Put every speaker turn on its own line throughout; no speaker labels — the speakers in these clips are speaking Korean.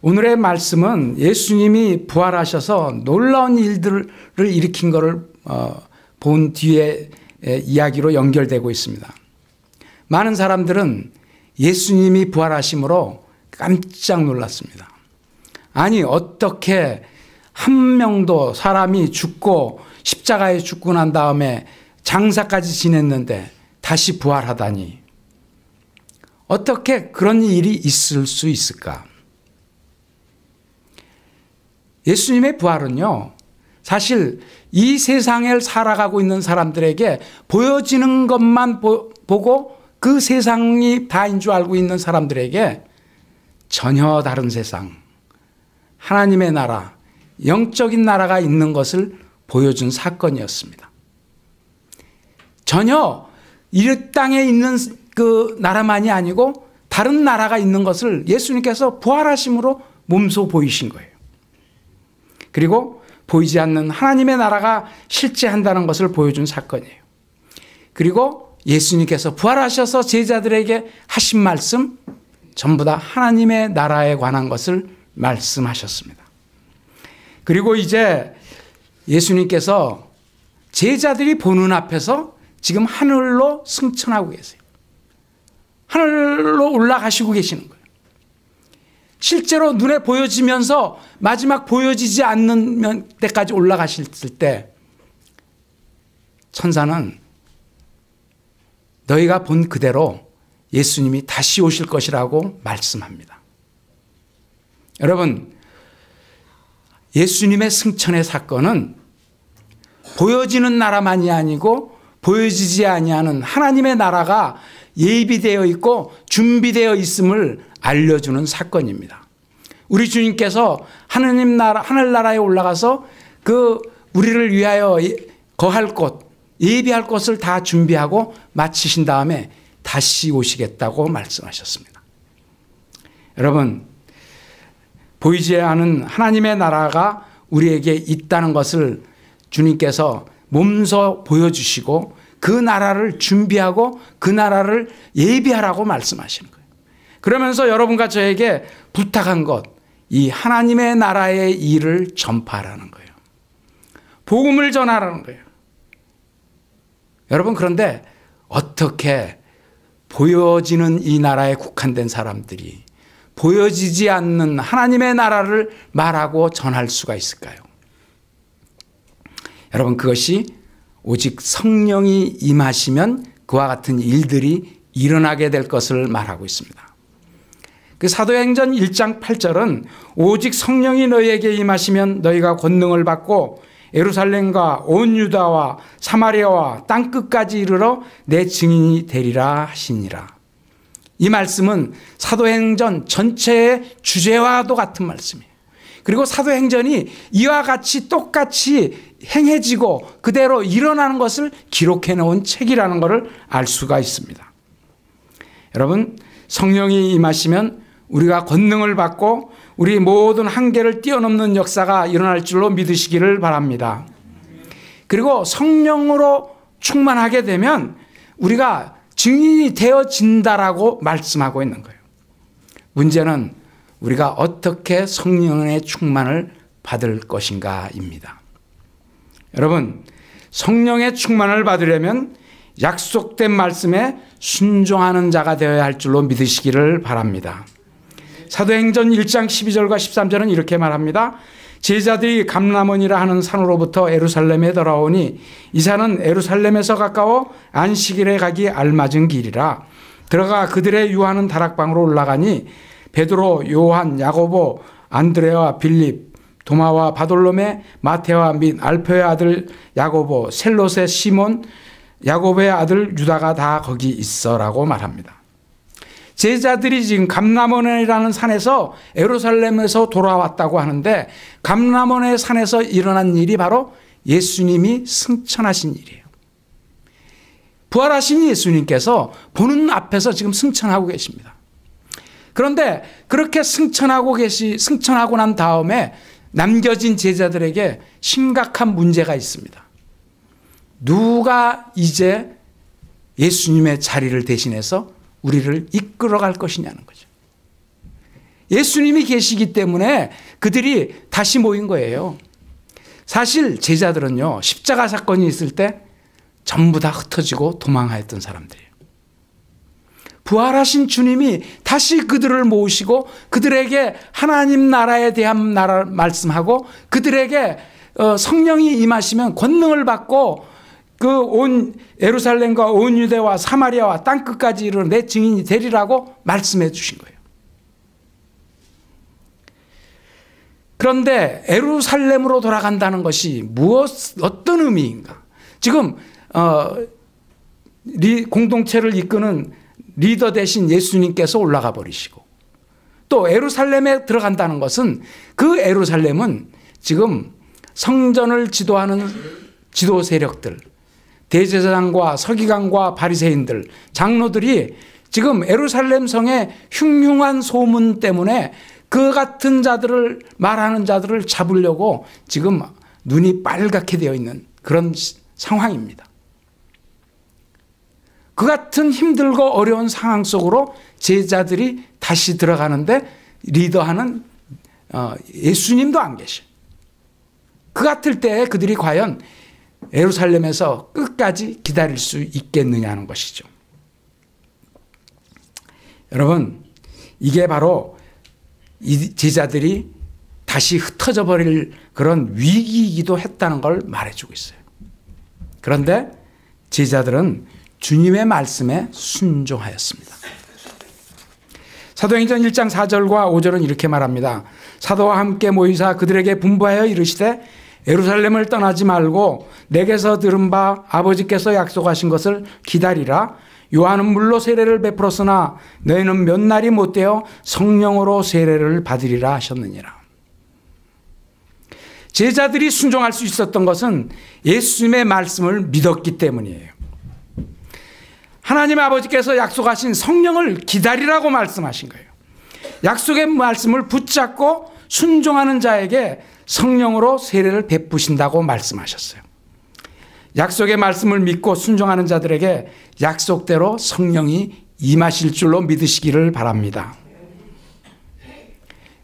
오늘의 말씀은 예수님이 부활하셔서 놀라운 일들을 일으킨 것을 본 뒤에 이야기로 연결되고 있습니다. 많은 사람들은 예수님이 부활하심으로 깜짝 놀랐습니다. 아니, 어떻게 한 명도 사람이 죽고 십자가에 죽고 난 다음에 장사까지 지냈는데 다시 부활하다니, 어떻게 그런 일이 있을 수 있을까? 예수님의 부활은요, 사실 이 세상을 살아가고 있는 사람들에게 보여지는 것만 보고 그 세상이 다인 줄 알고 있는 사람들에게 전혀 다른 세상, 하나님의 나라, 영적인 나라가 있는 것을 보여준 사건이었습니다. 전혀 이 땅에 있는 그 나라만이 아니고 다른 나라가 있는 것을 예수님께서 부활하심으로 몸소 보이신 거예요. 그리고 보이지 않는 하나님의 나라가 실제한다는 것을 보여준 사건이에요. 그리고 예수님께서 부활하셔서 제자들에게 하신 말씀, 전부 다 하나님의 나라에 관한 것을 말씀하셨습니다. 그리고 이제 예수님께서 제자들이 보는 앞에서 지금 하늘로 승천하고 계세요. 하늘로 올라가시고 계시는 거예요. 실제로 눈에 보여지면서 마지막 보여지지 않는 때까지 올라가실 때 천사는 너희가 본 그대로 예수님이 다시 오실 것이라고 말씀합니다. 여러분, 예수님의 승천의 사건은 보여지는 나라만이 아니고 보여지지 아니하는 하나님의 나라가 예비되어 있고 준비되어 있음을 알려주는 사건입니다. 우리 주님께서 하나님 나라, 하늘나라에 올라가서 그 우리를 위하여 거할 곳, 예비할 곳을 다 준비하고 마치신 다음에 다시 오시겠다고 말씀하셨습니다. 여러분, 보이지 않은 하나님의 나라가 우리에게 있다는 것을 주님께서 몸소 보여주시고 그 나라를 준비하고 그 나라를 예비하라고 말씀하시는 거예요. 그러면서 여러분과 저에게 부탁한 것, 이 하나님의 나라의 일을 전파하라는 거예요. 복음을 전하라는 거예요. 여러분, 그런데 어떻게 보여지는 이 나라에 국한된 사람들이 보여지지 않는 하나님의 나라를 말하고 전할 수가 있을까요? 여러분, 그것이 오직 성령이 임하시면 그와 같은 일들이 일어나게 될 것을 말하고 있습니다. 그 사도행전 1장 8절은 오직 성령이 너희에게 임하시면 너희가 권능을 받고 예루살렘과 온 유다와 사마리아와 땅끝까지 이르러 내 증인이 되리라 하시니라. 이 말씀은 사도행전 전체의 주제와도 같은 말씀이에요. 그리고 사도행전이 이와 같이 똑같이 행해지고 그대로 일어나는 것을 기록해 놓은 책이라는 것을 알 수가 있습니다. 여러분, 성령이 임하시면 우리가 권능을 받고 우리 모든 한계를 뛰어넘는 역사가 일어날 줄로 믿으시기를 바랍니다. 그리고 성령으로 충만하게 되면 우리가 증인이 되어진다라고 말씀하고 있는 거예요. 문제는 우리가 어떻게 성령의 충만을 받을 것인가입니다. 여러분, 성령의 충만을 받으려면 약속된 말씀에 순종하는 자가 되어야 할 줄로 믿으시기를 바랍니다. 사도행전 1장 12절과 13절은 이렇게 말합니다. 제자들이 감람원이라 하는 산으로부터 예루살렘에 돌아오니 이 산은 예루살렘에서 가까워 안식일에 가기 알맞은 길이라. 들어가 그들의 유하는 다락방으로 올라가니 베드로, 요한, 야고보, 안드레와 빌립, 도마와 바돌로메, 마테와 및 알페의 아들 야고보, 셀롯의 시몬, 야고보의 아들 유다가 다 거기 있어라고 말합니다. 제자들이 지금 감람원이라는 산에서 예루살렘에서 돌아왔다고 하는데 감람원의 산에서 일어난 일이 바로 예수님이 승천하신 일이에요. 부활하신 예수님께서 보는 앞에서 지금 승천하고 계십니다. 그런데 그렇게 승천하고 난 다음에 남겨진 제자들에게 심각한 문제가 있습니다. 누가 이제 예수님의 자리를 대신해서 우리를 이끌어갈 것이냐는 거죠. 예수님이 계시기 때문에 그들이 다시 모인 거예요. 사실 제자들은요, 십자가 사건이 있을 때 전부 다 흩어지고 도망하였던 사람들이에요. 부활하신 주님이 다시 그들을 모으시고 그들에게 하나님 나라에 대한 말씀하고 그들에게 성령이 임하시면 권능을 받고 그 온 예루살렘과 온 유대와 사마리아와 땅끝까지 이르러 내 증인이 되리라고 말씀해 주신 거예요. 그런데 예루살렘으로 돌아간다는 것이 어떤 의미인가? 지금 공동체를 이끄는 리더 대신 예수님께서 올라가 버리시고 또 예루살렘에 들어간다는 것은 그 예루살렘은 지금 성전을 지도하는 지도 세력들, 대제사장과 서기관과 바리새인들, 장로들이 지금 예루살렘 성의 흉흉한 소문 때문에 그 같은 자들을 말하는 자들을 잡으려고 지금 눈이 빨갛게 되어 있는 그런 상황입니다. 그 같은 힘들고 어려운 상황 속으로 제자들이 다시 들어가는데 리더하는 예수님도 안 계셔. 그 같을 때 그들이 과연 예루살렘에서 끝까지 기다릴 수 있겠느냐는 것이죠. 여러분, 이게 바로 이 제자들이 다시 흩어져 버릴 그런 위기이기도 했다는 걸 말해주고 있어요. 그런데 제자들은 주님의 말씀에 순종하였습니다. 사도행전 1장 4절과 5절은 이렇게 말합니다. 사도와 함께 모이사 그들에게 분부하여 이르시되 예루살렘을 떠나지 말고 내게서 들은 바 아버지께서 약속하신 것을 기다리라. 요한은 물로 세례를 베풀었으나 너희는 몇 날이 못되어 성령으로 세례를 받으리라 하셨느니라. 제자들이 순종할 수 있었던 것은 예수님의 말씀을 믿었기 때문이에요. 하나님 아버지께서 약속하신 성령을 기다리라고 말씀하신 거예요. 약속의 말씀을 붙잡고 순종하는 자에게 성령으로 세례를 베푸신다고 말씀하셨어요. 약속의 말씀을 믿고 순종하는 자들에게 약속대로 성령이 임하실 줄로 믿으시기를 바랍니다.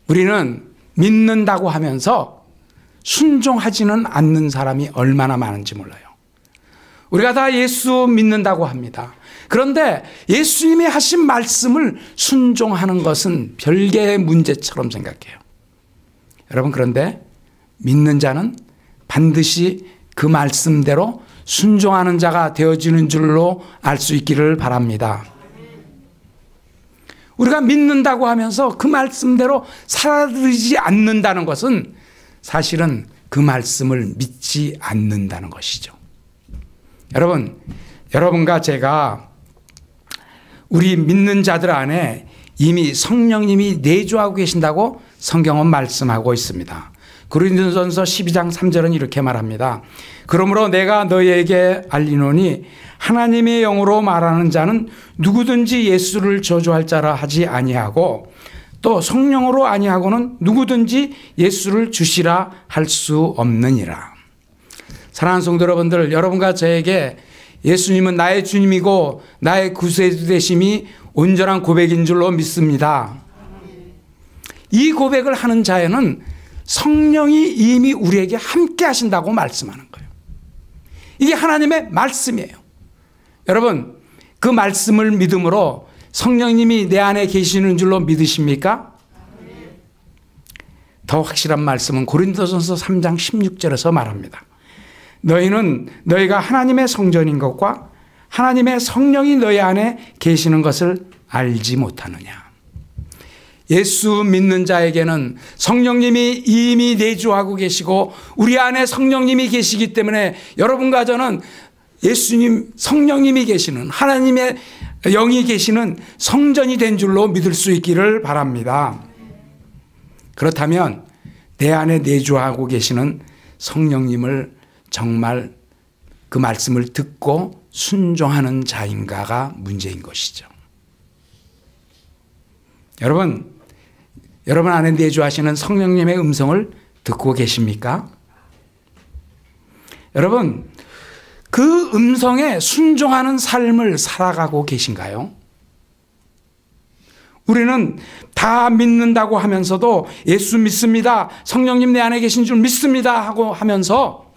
우리는 믿는다고 하면서 순종하지는 않는 사람이 얼마나 많은지 몰라요. 우리가 다 예수 믿는다고 합니다. 그런데 예수님이 하신 말씀을 순종하는 것은 별개의 문제처럼 생각해요. 여러분, 그런데 믿는 자는 반드시 그 말씀대로 순종하는 자가 되어지는 줄로 알 수 있기를 바랍니다. 우리가 믿는다고 하면서 그 말씀대로 살아들이지 않는다는 것은 사실은 그 말씀을 믿지 않는다는 것이죠. 여러분, 여러분과 제가 우리 믿는 자들 안에 이미 성령님이 내주하고 계신다고 성경은 말씀하고 있습니다. 고린도전서 12장 3절은 이렇게 말합니다. 그러므로 내가 너희에게 알리노니 하나님의 영으로 말하는 자는 누구든지 예수를 저주할 자라 하지 아니하고 또 성령으로 아니하고는 누구든지 예수를 주시라 할 수 없느니라. 사랑하는 성도 여러분들, 여러분과 저에게 예수님은 나의 주님이고 나의 구세주 되심이 온전한 고백인 줄로 믿습니다. 이 고백을 하는 자에는 성령이 이미 우리에게 함께 하신다고 말씀하는 거예요. 이게 하나님의 말씀이에요. 여러분, 그 말씀을 믿음으로 성령님이 내 안에 계시는 줄로 믿으십니까? 더 확실한 말씀은 고린도전서 3장 16절에서 말합니다. 너희는 너희가 하나님의 성전인 것과 하나님의 성령이 너희 안에 계시는 것을 알지 못하느냐. 예수 믿는 자에게는 성령님이 이미 내주하고 계시고 우리 안에 성령님이 계시기 때문에 여러분과 저는 예수님 성령님이 계시는 하나님의 영이 계시는 성전이 된 줄로 믿을 수 있기를 바랍니다. 그렇다면 내 안에 내주하고 계시는 성령님을 정말 그 말씀을 듣고 순종하는 자인가가 문제인 것이죠. 여러분 안에 내주하시는 성령님의 음성을 듣고 계십니까? 여러분, 그 음성에 순종하는 삶을 살아가고 계신가요? 우리는 다 믿는다고 하면서도 예수 믿습니다, 성령님 내 안에 계신 줄 믿습니다 하고 하면서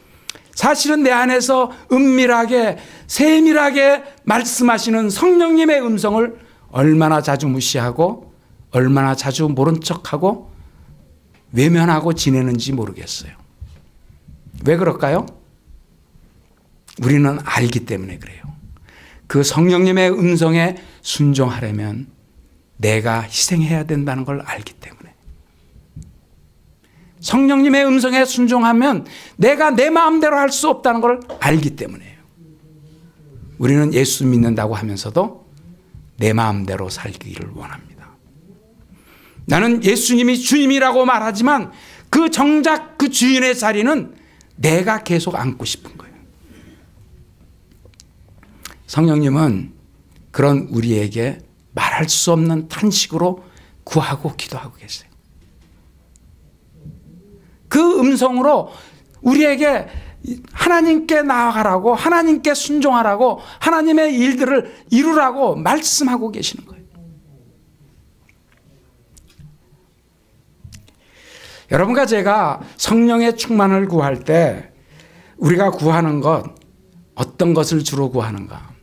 사실은 내 안에서 은밀하게 세밀하게 말씀하시는 성령님의 음성을 얼마나 자주 무시하고 얼마나 자주 모른 척하고 외면하고 지내는지 모르겠어요. 왜 그럴까요? 우리는 알기 때문에 그래요. 그 성령님의 음성에 순종하려면 내가 희생해야 된다는 걸 알기 때문에. 성령님의 음성에 순종하면 내가 내 마음대로 할 수 없다는 걸 알기 때문이에요. 우리는 예수 믿는다고 하면서도 내 마음대로 살기를 원합니다. 나는 예수님이 주님이라고 말하지만 그 정작 그 주인의 자리는 내가 계속 앉고 싶은 거예요. 성령님은 그런 우리에게 말할 수 없는 탄식으로 구하고 기도하고 계세요. 그 음성으로 우리에게 하나님께 나아가라고, 하나님께 순종하라고, 하나님의 일들을 이루라고 말씀하고 계시는 거예요. 여러분과 제가 성령의 충만을 구할 때 우리가 구하는 것, 어떤 것을 주로 구하는가?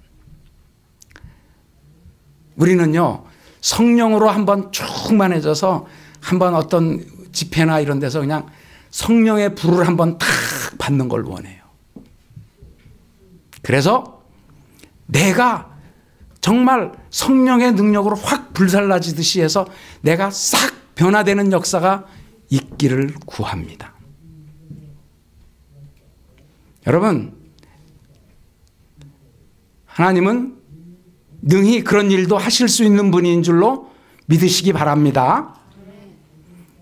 우리는요, 성령으로 한번 충만해져서 한번 어떤 집회나 이런 데서 그냥 성령의 불을 한번 탁 받는 걸 원해요. 그래서 내가 정말 성령의 능력으로 확 불살라지듯이 해서 내가 싹 변화되는 역사가 있기를 구합니다. 여러분, 하나님은 능히 그런 일도 하실 수 있는 분인 줄로 믿으시기 바랍니다.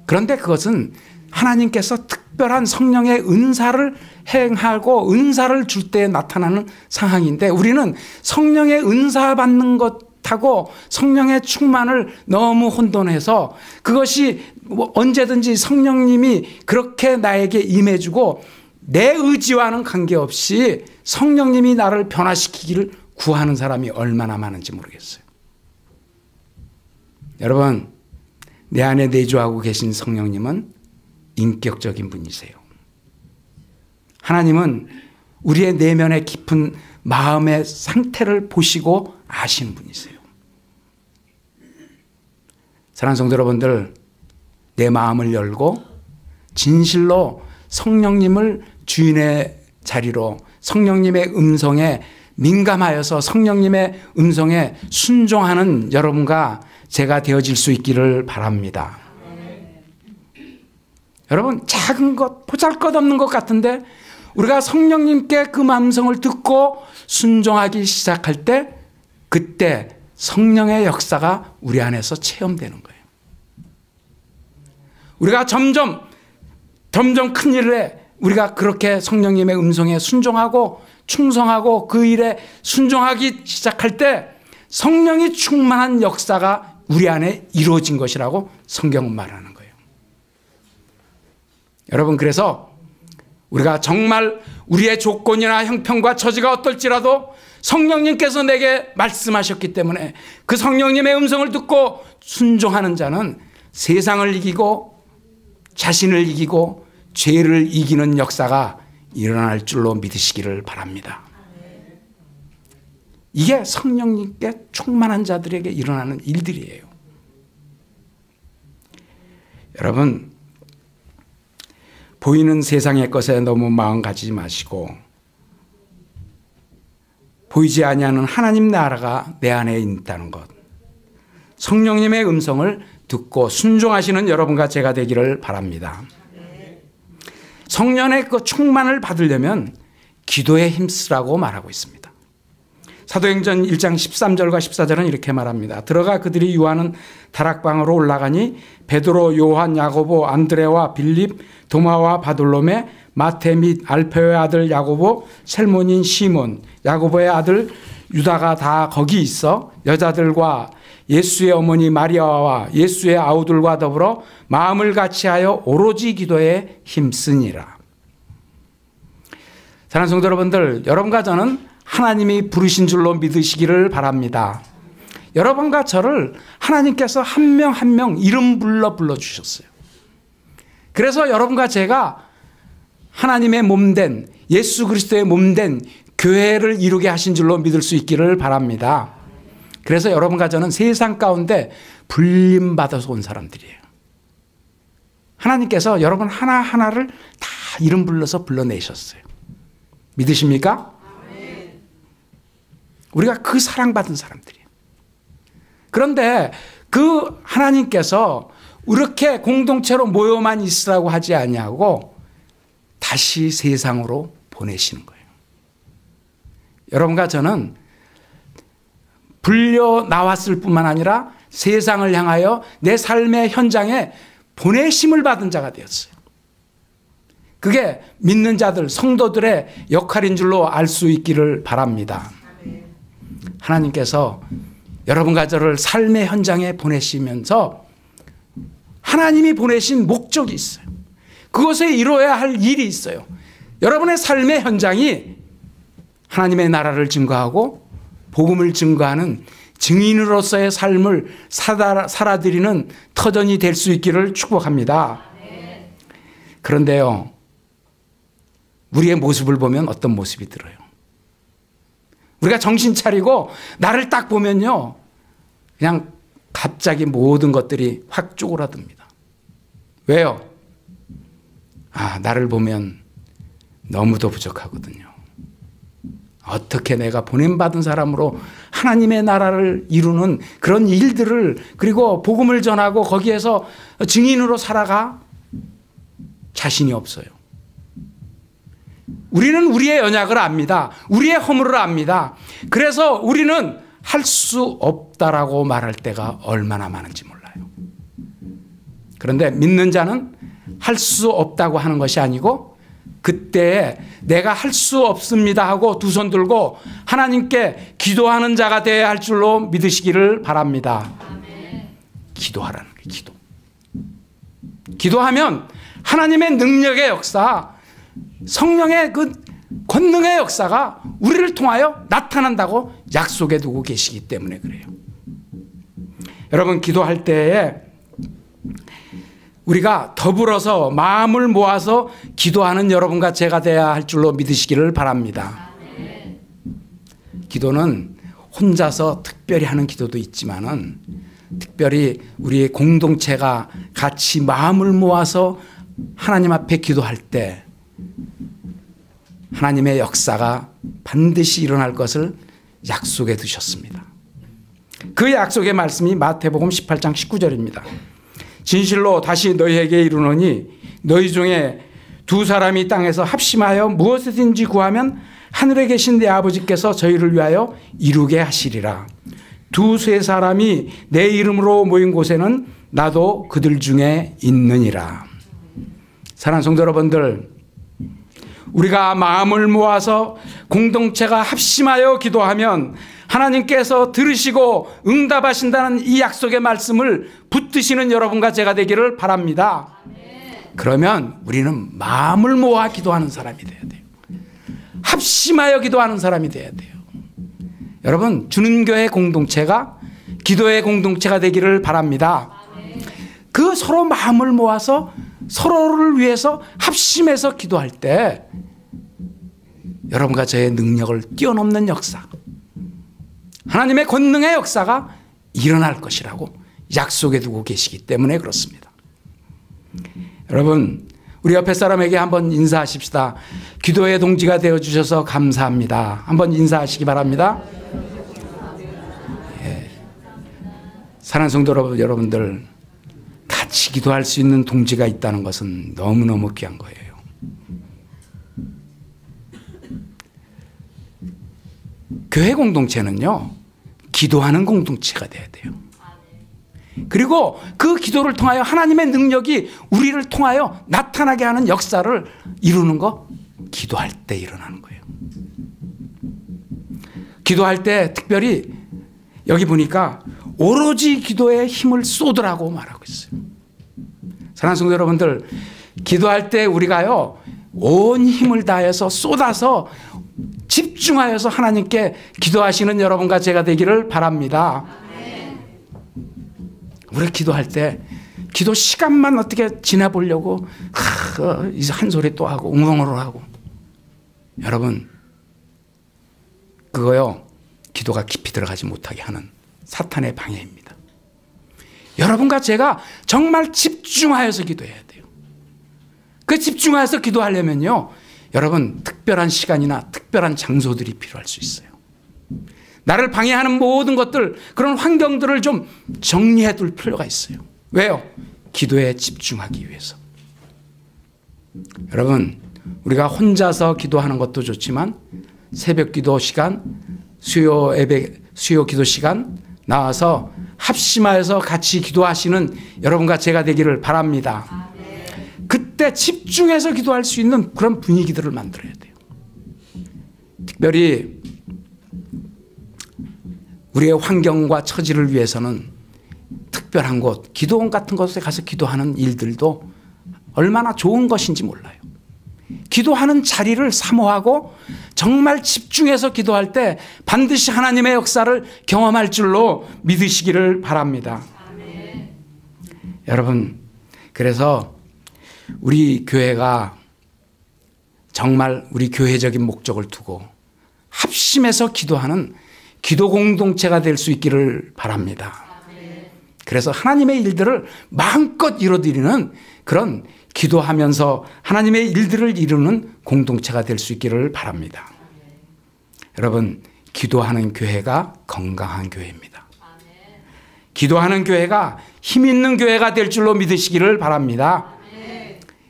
그런데 그것은 하나님께서 특별한 성령의 은사를 행하고 은사를 줄 때 나타나는 상황인데, 우리는 성령의 은사 받는 것하고 성령의 충만을 너무 혼돈해서 그것이 언제든지 성령님이 그렇게 나에게 임해주고 내 의지와는 관계없이 성령님이 나를 변화시키기를 구하는 사람이 얼마나 많은지 모르겠어요. 여러분, 내 안에 내주하고 계신 성령님은 인격적인 분이세요. 하나님은 우리의 내면의 깊은 마음의 상태를 보시고 아시는 분이세요. 사랑하는 성도 여러분들, 내 마음을 열고 진실로 성령님을 주인의 자리로, 성령님의 음성에 민감하여서 성령님의 음성에 순종하는 여러분과 제가 되어질 수 있기를 바랍니다. 여러분, 작은 것, 보잘것없는 것 같은데 우리가 성령님께 그 음성을 듣고 순종하기 시작할 때, 그때 성령의 역사가 우리 안에서 체험되는 거예요. 우리가 점점 큰 일에 우리가 그렇게 성령님의 음성에 순종하고 충성하고 그 일에 순종하기 시작할 때 성령이 충만한 역사가 우리 안에 이루어진 것이라고 성경은 말하는 거예요. 여러분, 그래서 우리가 정말 우리의 조건이나 형편과 처지가 어떨지라도 성령님께서 내게 말씀하셨기 때문에 그 성령님의 음성을 듣고 순종하는 자는 세상을 이기고 자신을 이기고 죄를 이기는 역사가 일어날 줄로 믿으시기를 바랍니다. 이게 성령님께 충만한 자들에게 일어나는 일들이에요. 여러분, 보이는 세상의 것에 너무 마음 가지지 마시고 보이지 아니하는 하나님 나라가 내 안에 있다는 것, 성령님의 음성을 듣고 순종하시는 여러분과 제가 되기를 바랍니다. 성령의 그 충만을 받으려면 기도에 힘쓰라고 말하고 있습니다. 사도행전 1장 13절과 14절은 이렇게 말합니다. 들어가 그들이 유하는 다락방으로 올라가니 베드로, 요한, 야고보, 안드레와 빌립, 도마와 바돌로메, 마테 및 알페오의 아들 야고보, 셀몬인 시몬, 야고보의 아들 유다가 다 거기 있어 여자들과 예수의 어머니 마리아와 예수의 아우들과 더불어 마음을 같이하여 오로지 기도에 힘쓰니라. 사랑하는 성도 여러분들, 여러분과 저는 하나님이 부르신 줄로 믿으시기를 바랍니다. 여러분과 저를 하나님께서 한 명 한 명 이름 불러주셨어요. 그래서 여러분과 제가 하나님의 몸된 예수 그리스도의 몸된 교회를 이루게 하신 줄로 믿을 수 있기를 바랍니다. 그래서 여러분과 저는 세상 가운데 불림받아서 온 사람들이에요. 하나님께서 여러분 하나하나를 다 이름 불러서 불러내셨어요. 믿으십니까? 우리가 그 사랑받은 사람들이에요. 그런데 그 하나님께서 이렇게 공동체로 모여만 있으라고 하지 아니하고 다시 세상으로 보내시는 거예요. 여러분과 저는 불려 나왔을 뿐만 아니라 세상을 향하여 내 삶의 현장에 보내심을 받은 자가 되었어요. 그게 믿는 자들, 성도들의 역할인 줄로 알 수 있기를 바랍니다. 하나님께서 여러분과 저를 삶의 현장에 보내시면서 하나님이 보내신 목적이 있어요. 그것에 이루어야 할 일이 있어요. 여러분의 삶의 현장이 하나님의 나라를 증거하고 복음을 증거하는 증인으로서의 삶을 살아드리는 터전이 될 수 있기를 축복합니다. 그런데요, 우리의 모습을 보면 어떤 모습이 들어요? 우리가 정신 차리고 나를 딱 보면요, 그냥 갑자기 모든 것들이 확 쪼그라듭니다. 왜요? 나를 보면 너무도 부족하거든요. 어떻게 내가 보냄받은 사람으로 하나님의 나라를 이루는 그런 일들을, 그리고 복음을 전하고 거기에서 증인으로 살아가? 자신이 없어요. 우리는 우리의 연약을 압니다. 우리의 허물을 압니다. 그래서 우리는 할 수 없다라고 말할 때가 얼마나 많은지 몰라요. 그런데 믿는 자는 할 수 없다고 하는 것이 아니고 그때에 내가 할 수 없습니다 하고 두 손 들고 하나님께 기도하는 자가 되어야 할 줄로 믿으시기를 바랍니다. 기도하라는 거예요. 기도. 기도하면 하나님의 능력의 역사, 성령의 그 권능의 역사가 우리를 통하여 나타난다고 약속해 두고 계시기 때문에 그래요. 여러분, 기도할 때에 우리가 더불어서 마음을 모아서 기도하는 여러분과 제가 돼야 할 줄로 믿으시기를 바랍니다. 기도는 혼자서 특별히 하는 기도도 있지만은 특별히 우리의 공동체가 같이 마음을 모아서 하나님 앞에 기도할 때 하나님의 역사가 반드시 일어날 것을 약속해 두셨습니다. 그 약속의 말씀이 마태복음 18장 19절입니다. 진실로 다시 너희에게 이르노니 너희 중에 두 사람이 땅에서 합심하여 무엇이든지 구하면 하늘에 계신 내 아버지께서 저희를 위하여 이루게 하시리라. 두세 사람이 내 이름으로 모인 곳에는 나도 그들 중에 있느니라. 사랑하는 성도 여러분들, 우리가 마음을 모아서 공동체가 합심하여 기도하면 하나님께서 들으시고 응답하신다는 이 약속의 말씀을 붙드시는 여러분과 제가 되기를 바랍니다. 그러면 우리는 마음을 모아 기도하는 사람이 돼야 돼요. 합심하여 기도하는 사람이 돼야 돼요. 여러분, 주는 교회 공동체가 기도의 공동체가 되기를 바랍니다. 그 서로 마음을 모아서 서로를 위해서 합심해서 기도할 때 여러분과 저의 능력을 뛰어넘는 역사, 하나님의 권능의 역사가 일어날 것이라고 약속해 두고 계시기 때문에 그렇습니다. 여러분, 우리 옆에 사람에게 한번 인사하십시다. 기도의 동지가 되어주셔서 감사합니다. 한번 인사하시기 바랍니다. 사랑하는 성도 여러분들, 같이 기도할 수 있는 동지가 있다는 것은 너무너무 귀한 거예요. 교회 공동체는요, 기도하는 공동체가 돼야 돼요. 그리고 그 기도를 통하여 하나님의 능력이 우리를 통하여 나타나게 하는 역사를 이루는 거, 기도할 때 일어나는 거예요. 기도할 때 특별히 여기 보니까 오로지 기도에 힘을 쏟으라고 말하고 있어요. 사랑하는 성도 여러분들, 기도할 때 우리가요, 온 힘을 다해서 쏟아서 집중하여서 하나님께 기도하시는 여러분과 제가 되기를 바랍니다. 우리 기도할 때 기도 시간만 어떻게 지나보려고 이제 한 소리 또 하고 웅엉으로 하고, 여러분 그거요 기도가 깊이 들어가지 못하게 하는 사탄의 방해입니다. 여러분과 제가 정말 집중하여서 기도해야 돼요. 그 집중하여서 기도하려면요 여러분 특별한 시간이나 특별한 장소들이 필요할 수 있어요. 나를 방해하는 모든 것들, 그런 환경들을 좀 정리해 둘 필요가 있어요. 왜요? 기도에 집중하기 위해서. 여러분 우리가 혼자서 기도하는 것도 좋지만 새벽 기도 시간, 수요 기도 시간 나와서 합심하여서 같이 기도하시는 여러분과 제가 되기를 바랍니다. 그때 집중해서 기도할 수 있는 그런 분위기들을 만들어야 돼요. 특별히 우리의 환경과 처지를 위해서는 특별한 곳, 기도원 같은 곳에 가서 기도하는 일들도 얼마나 좋은 것인지 몰라요. 기도하는 자리를 사모하고 정말 집중해서 기도할 때 반드시 하나님의 역사를 경험할 줄로 믿으시기를 바랍니다. 아멘. 여러분 그래서 우리 교회가 정말 우리 교회적인 목적을 두고 합심해서 기도하는 기도 공동체가 될 수 있기를 바랍니다. 그래서 하나님의 일들을 마음껏 이루어드리는 그런 기도하면서 하나님의 일들을 이루는 공동체가 될 수 있기를 바랍니다. 여러분 기도하는 교회가 건강한 교회입니다. 기도하는 교회가 힘 있는 교회가 될 줄로 믿으시기를 바랍니다.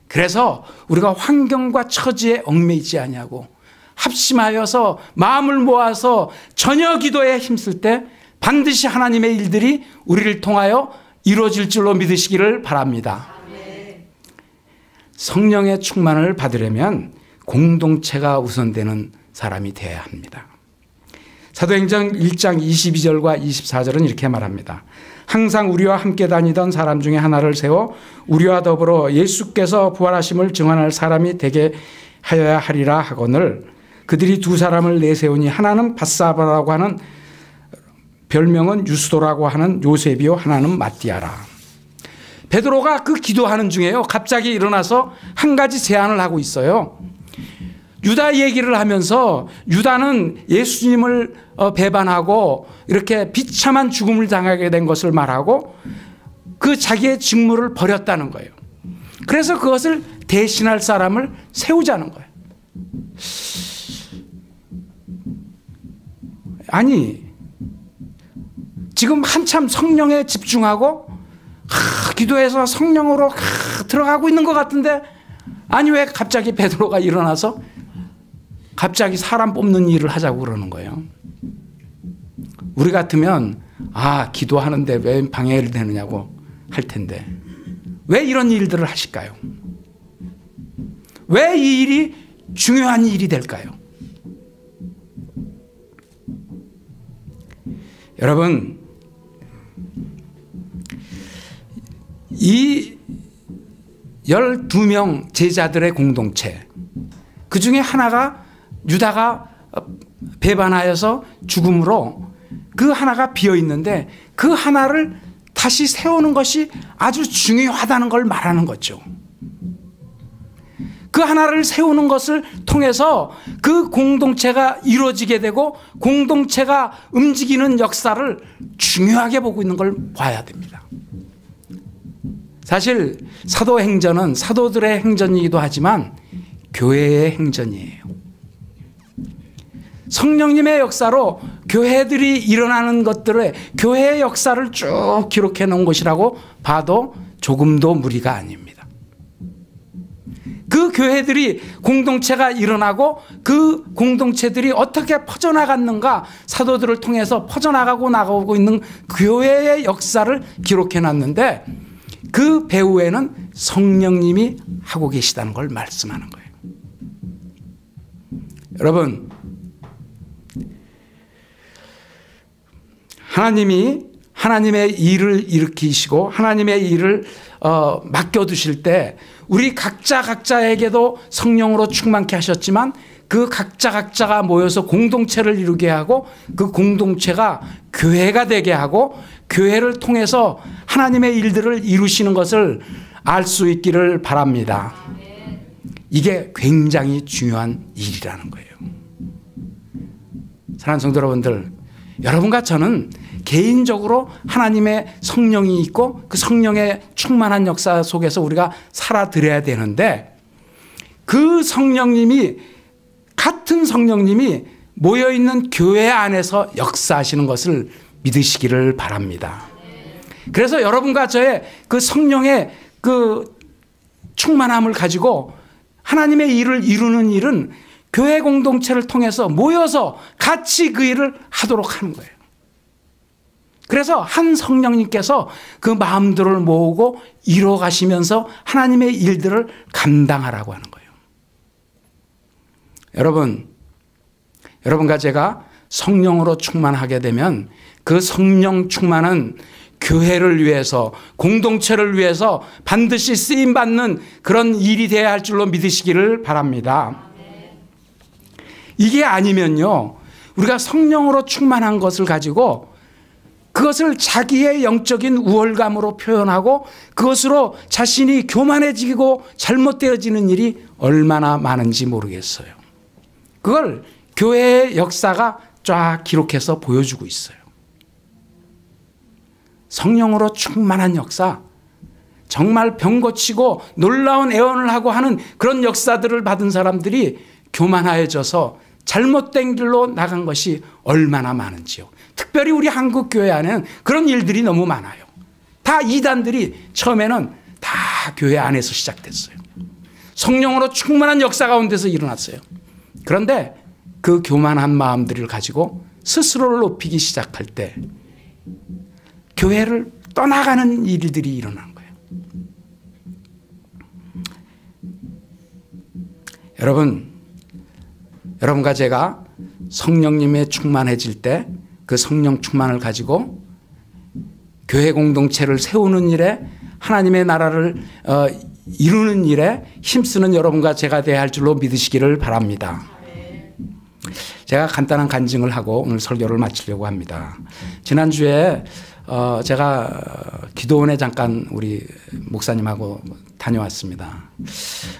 그래서 우리가 환경과 처지에 얽매이지 아니하고 합심하여서 마음을 모아서 전혀 기도에 힘쓸 때 반드시 하나님의 일들이 우리를 통하여 이루어질 줄로 믿으시기를 바랍니다. 성령의 충만을 받으려면 공동체가 우선되는 사람이 되어야 합니다. 사도행전 1장 22절과 24절은 이렇게 말합니다. 항상 우리와 함께 다니던 사람 중에 하나를 세워 우리와 더불어 예수께서 부활하심을 증언할 사람이 되게 하여야 하리라 하거늘 그들이 두 사람을 내세우니 하나는 바사바라고 하는 별명은 유스도라고 하는 요셉이요 하나는 마띠아라. 베드로가 그 기도하는 중에요 갑자기 일어나서 한 가지 제안을 하고 있어요. 유다 얘기를 하면서 유다는 예수님을 배반하고 이렇게 비참한 죽음을 당하게 된 것을 말하고 그 자기의 직무를 버렸다는 거예요. 그래서 그것을 대신할 사람을 세우자는 거예요. 아니 지금 한참 성령에 집중하고 기도해서 성령으로 들어가고 있는 것 같은데 아니 왜 갑자기 베드로가 일어나서 갑자기 사람 뽑는 일을 하자고 그러는 거예요. 우리 같으면 기도하는데 왜 방해를 되느냐고 할 텐데 왜 이런 일들을 하실까요? 왜 이 일이 중요한 일이 될까요? 여러분 이 12명 제자들의 공동체 그 중에 하나가 유다가 배반하여서 죽음으로 그 하나가 비어 있는데 그 하나를 다시 세우는 것이 아주 중요하다는 걸 말하는 거죠. 그 하나를 세우는 것을 통해서 그 공동체가 이루어지게 되고 공동체가 움직이는 역사를 중요하게 보고 있는 걸 봐야 됩니다. 사실 사도행전은 사도들의 행전이기도 하지만 교회의 행전이에요. 성령님의 역사로 교회들이 일어나는 것들의 교회의 역사를 쭉 기록해 놓은 것이라고 봐도 조금도 무리가 아닙니다. 그 교회들이 공동체가 일어나고 그 공동체들이 어떻게 퍼져나갔는가 사도들을 통해서 퍼져나가고 나가고 있는 교회의 역사를 기록해 놨는데 그 배후에는 성령님이 하고 계시다는 걸 말씀하는 거예요. 여러분 하나님이 하나님의 일을 일으키시고 하나님의 일을 맡겨두실 때 우리 각자에게도 성령으로 충만케 하셨지만 그 각자가 모여서 공동체를 이루게 하고 그 공동체가 교회가 되게 하고 교회를 통해서 하나님의 일들을 이루시는 것을 알 수 있기를 바랍니다. 이게 굉장히 중요한 일이라는 거예요. 사랑하는 성도 여러분들, 여러분과 저는 개인적으로 하나님의 성령이 있고 그 성령의 충만한 역사 속에서 우리가 살아드려야 되는데, 그 성령님이, 같은 성령님이 모여있는 교회 안에서 역사하시는 것을 믿으시기를 바랍니다. 그래서 여러분과 저의 그 성령의 그 충만함을 가지고 하나님의 일을 이루는 일은 교회 공동체를 통해서 모여서 같이 그 일을 하도록 하는 거예요. 그래서 한 성령님께서 그 마음들을 모으고 이루어 가시면서 하나님의 일들을 감당하라고 하는 거예요. 여러분과 제가 성령으로 충만하게 되면 그 성령 충만은 교회를 위해서, 공동체를 위해서 반드시 쓰임받는 그런 일이 되어야 할 줄로 믿으시기를 바랍니다. 이게 아니면요, 우리가 성령으로 충만한 것을 가지고 그것을 자기의 영적인 우월감으로 표현하고 그것으로 자신이 교만해지고 잘못되어지는 일이 얼마나 많은지 모르겠어요. 그걸 교회의 역사가 쫙 기록해서 보여주고 있어요. 성령으로 충만한 역사, 정말 병 고치고 놀라운 애원을 하고 하는 그런 역사들을 받은 사람들이 교만하여져서 잘못된 길로 나간 것이 얼마나 많은지요. 특별히 우리 한국 교회 안에는 그런 일들이 너무 많아요. 다 이단들이 처음에는 다 교회 안에서 시작됐어요. 성령으로 충만한 역사 가운데서 일어났어요. 그런데 그 교만한 마음들을 가지고 스스로를 높이기 시작할 때 교회를 떠나가는 일들이 일어난 거예요. 여러분과 제가 성령님에 충만해질 때 그 성령 충만을 가지고 교회 공동체를 세우는 일에, 하나님의 나라를 이루는 일에 힘쓰는 여러분과 제가 되어야 할 줄로 믿으시기를 바랍니다. 제가 간단한 간증을 하고 오늘 설교를 마치려고 합니다. 지난주에 제가 기도원에 잠깐 우리 목사님하고 다녀왔습니다.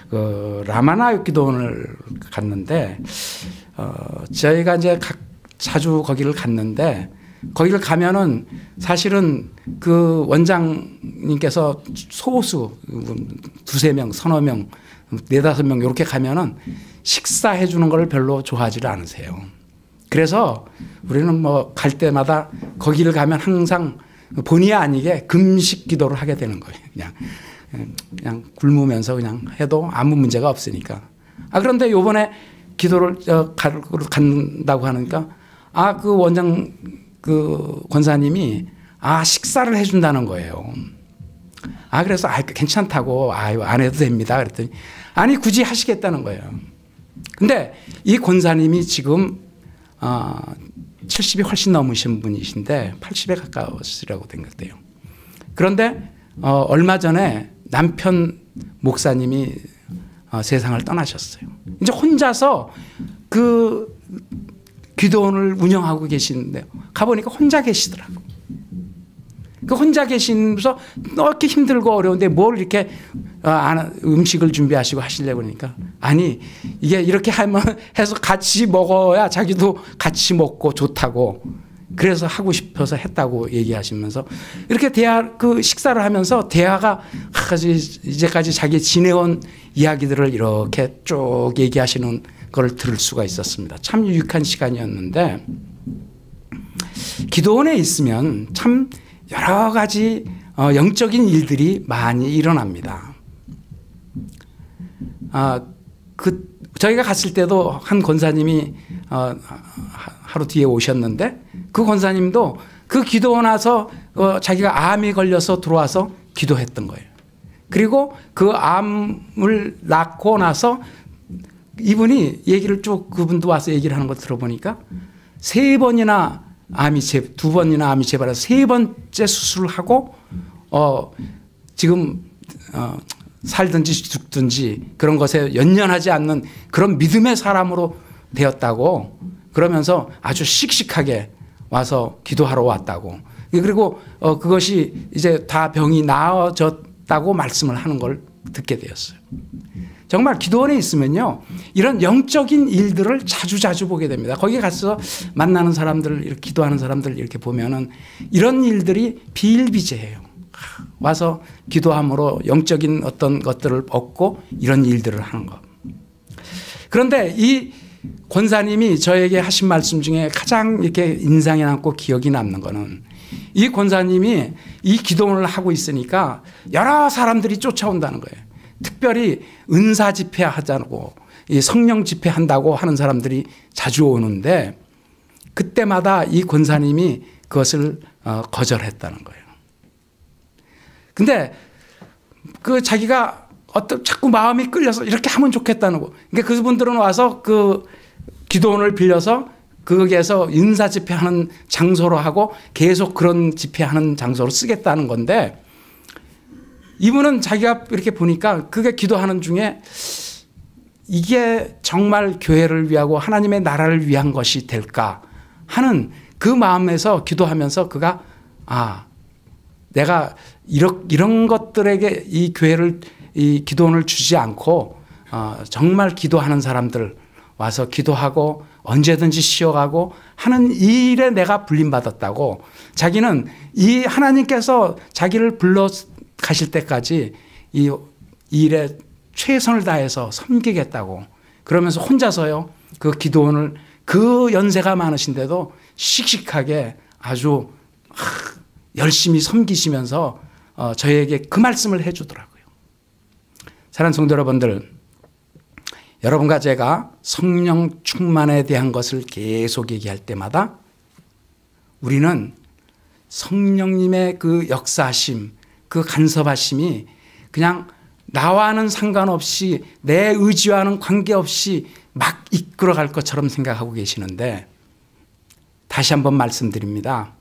그 라마나 기도원을 갔는데 저희가 이제 자주 거기를 갔는데, 거기를 가면은 사실은 그 원장님께서 소수 두세 명, 서너 명, 네다섯 명 이렇게 가면은 식사해 주는 걸 별로 좋아하지를 않으세요. 그래서 우리는 뭐 갈 때마다 거기를 가면 항상 본의 아니게 금식 기도를 하게 되는 거예요. 그냥 굶으면서 그냥 해도 아무 문제가 없으니까. 그런데 요번에 기도를 간다고 하니까 그 원장 그 권사님이 식사를 해준다는 거예요. 그래서 괜찮다고 안 해도 됩니다. 그랬더니 아니 굳이 하시겠다는 거예요. 근데 이 권사님이 지금 70이 훨씬 넘으신 분이신데 80에 가까우시라고 생각돼요. 그런데 얼마 전에 남편 목사님이 세상을 떠나셨어요. 이제 혼자서 그 기도원을 운영하고 계시는데 가보니까 혼자 계시더라고. 그 혼자 계시면서 이렇게 힘들고 어려운데 뭘 이렇게 음식을 준비하시고 하시려고 그러니까 아니 이게 이렇게 해서 같이 먹어야 자기도 같이 먹고 좋다고, 그래서 하고 싶어서 했다고 얘기하시면서 이렇게 그 식사를 하면서 대화가 이제까지 자기 지내온 이야기들을 이렇게 쭉 얘기하시는 걸 들을 수가 있었습니다. 참 유익한 시간이었는데, 기도원에 있으면 참 여러 가지 영적인 일들이 많이 일어납니다. 저희가 갔을 때도 한 권사님이 하루 뒤에 오셨는데, 그 권사님도 그 기도원 와서 자기가 암이 걸려서 들어와서 기도했던 거예요. 그리고 그 암을 낳고 나서 이분이 얘기를 쭉, 그분도 와서 얘기를 하는 거 들어보니까 두 번이나 암이 재발해서 세 번째 수술을 하고 지금 살든지 죽든지 그런 것에 연연하지 않는 그런 믿음의 사람으로 되었다고, 그러면서 아주 씩씩하게 와서 기도하러 왔다고. 그리고 그것이 이제 다 병이 나아졌다고 말씀을 하는 걸 듣게 되었어요. 정말 기도원에 있으면요, 이런 영적인 일들을 자주 보게 됩니다. 거기 가서 만나는 사람들, 이렇게 기도하는 사람들 이렇게 보면은 이런 일들이 비일비재해요. 와서 기도함으로 영적인 어떤 것들을 얻고 이런 일들을 하는 것. 그런데 이 권사님이 저에게 하신 말씀 중에 가장 이렇게 인상에 남고 기억이 남는 거는, 이 권사님이 이 기도원을 하고 있으니까 여러 사람들이 쫓아온다는 거예요. 특별히 은사 집회 하자고, 이 성령 집회 한다고 하는 사람들이 자주 오는데, 그때마다 이 권사님이 그것을 거절했다는 거예요. 근데 그 자기가 자꾸 마음이 끌려서 이렇게 하면 좋겠다는 거. 그러니까 그분들은 와서 그 기도원을 빌려서 거기에서 은사 집회하는 장소로 하고 계속 그런 집회하는 장소로 쓰겠다는 건데, 이분은 자기가 이렇게 보니까 그게 기도하는 중에 이게 정말 교회를 위하고 하나님의 나라를 위한 것이 될까 하는 그 마음에서 기도하면서 그가 내가 이런 것들에게 이 교회를, 이 기도원을 주지 않고 정말 기도하는 사람들 와서 기도하고 언제든지 쉬어가고 하는 일에 내가 불림받았다고, 자기는 이 하나님께서 자기를 불러 가실 때까지 이 일에 최선을 다해서 섬기겠다고, 그러면서 혼자서요, 그 기도원을 그 연세가 많으신데도 씩씩하게 아주 열심히 섬기시면서 저희에게 그 말씀을 해주더라고요. 사랑하는 성도 여러분들, 여러분과 제가 성령 충만에 대한 것을 계속 얘기할 때마다 우리는 성령님의 그 역사하심, 그 간섭하심이 그냥 나와는 상관없이 내 의지와는 관계없이 막 이끌어갈 것처럼 생각하고 계시는데, 다시 한번 말씀드립니다.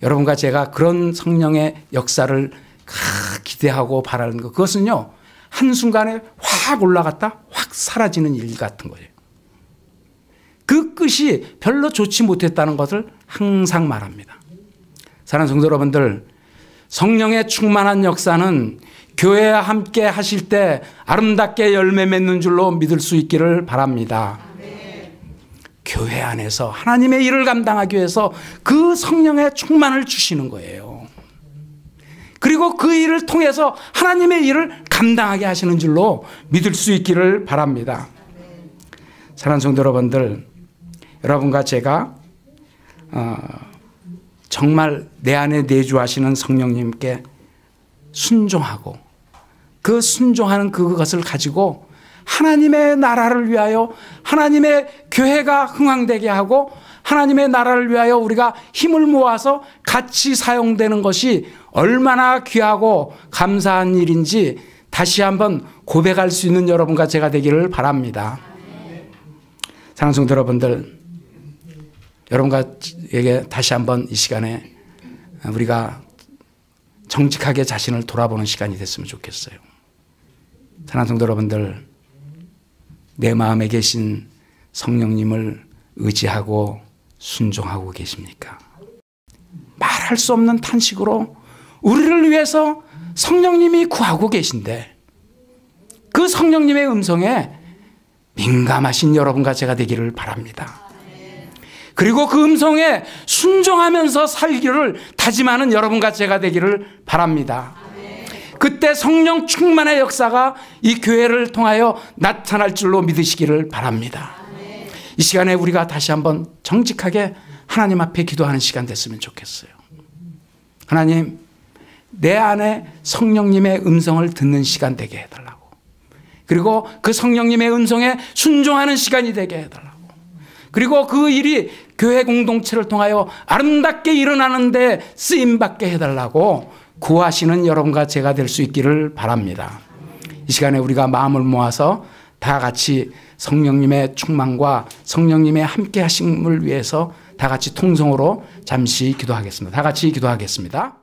여러분과 제가 그런 성령의 역사를 기대하고 바라는 것, 그것은요, 한순간에 확 올라갔다 확 사라지는 일 같은 거예요. 그 끝이 별로 좋지 못했다는 것을 항상 말합니다. 사랑하는 성도 여러분들, 성령의 충만한 역사는 교회와 함께 하실 때 아름답게 열매 맺는 줄로 믿을 수 있기를 바랍니다. 교회 안에서 하나님의 일을 감당하기 위해서 그 성령의 충만을 주시는 거예요. 그리고 그 일을 통해서 하나님의 일을 감당하게 하시는 줄로 믿을 수 있기를 바랍니다. 사랑하는 성도 여러분들, 여러분과 제가 정말 내 안에 내주하시는 성령님께 순종하고, 그 순종하는 그것을 가지고 하나님의 나라를 위하여, 하나님의 교회가 흥왕되게 하고 하나님의 나라를 위하여 우리가 힘을 모아서 같이 사용되는 것이 얼마나 귀하고 감사한 일인지 다시 한번 고백할 수 있는 여러분과 제가 되기를 바랍니다. 사랑하는 성도 여러분들, 여러분과에게 다시 한번 이 시간에 우리가 정직하게 자신을 돌아보는 시간이 됐으면 좋겠어요. 사랑하는 성도 여러분들, 내 마음에 계신 성령님을 의지하고 순종하고 계십니까? 말할 수 없는 탄식으로 우리를 위해서 성령님이 구하고 계신데, 그 성령님의 음성에 민감하신 여러분과 제가 되기를 바랍니다. 그리고 그 음성에 순종하면서 살기를 다짐하는 여러분과 제가 되기를 바랍니다. 그때 성령 충만의 역사가 이 교회를 통하여 나타날 줄로 믿으시기를 바랍니다. 이 시간에 우리가 다시 한번 정직하게 하나님 앞에 기도하는 시간 됐으면 좋겠어요. 하나님, 내 안에 성령님의 음성을 듣는 시간 되게 해달라고, 그리고 그 성령님의 음성에 순종하는 시간이 되게 해달라고, 그리고 그 일이 교회 공동체를 통하여 아름답게 일어나는 데 쓰임받게 해달라고 구하시는 여러분과 제가 될 수 있기를 바랍니다. 이 시간에 우리가 마음을 모아서 다 같이 성령님의 충만과 성령님의 함께 하심을 위해서 다 같이 통성으로 잠시 기도하겠습니다. 다 같이 기도하겠습니다.